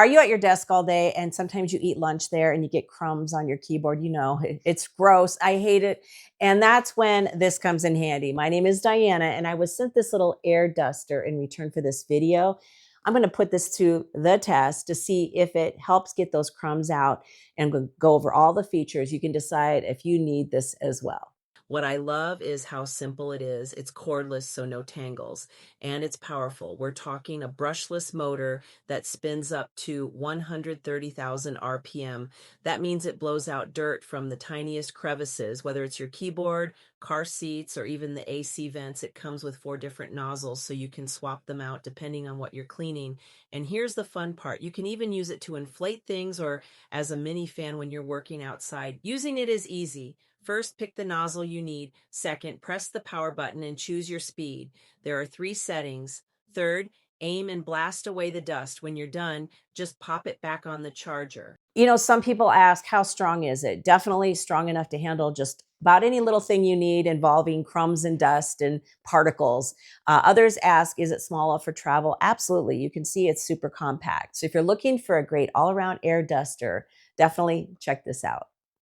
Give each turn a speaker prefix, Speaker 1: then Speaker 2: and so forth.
Speaker 1: Are you at your desk all day and sometimes you eat lunch there and you get crumbs on your keyboard? You know, it's gross. I hate it. And that's when this comes in handy. My name is Diana and I was sent this little air duster in return for this video. I'm going to put this to the test to see if it helps get those crumbs out, and we'll go over all the features. You can decide if you need this as well. What I love is how simple it is. It's cordless, so no tangles, and it's powerful. We're talking a brushless motor that spins up to 130,000 RPM. That means it blows out dirt from the tiniest crevices, whether it's your keyboard, car seats, or even the AC vents. It comes with 4 different nozzles, so you can swap them out depending on what you're cleaning. And here's the fun part. You can even use it to inflate things or as a mini fan when you're working outside. Using it is easy. First, pick the nozzle you need. Second, press the power button and choose your speed. There are 3 settings. Third, aim and blast away the dust. When you're done, just pop it back on the charger. You know, some people ask, how strong is it? Definitely strong enough to handle just about any little thing you need involving crumbs and dust and particles. Others ask, is it small enough for travel? Absolutely. You can see it's super compact. So if you're looking for a great all-around air duster, definitely check this out.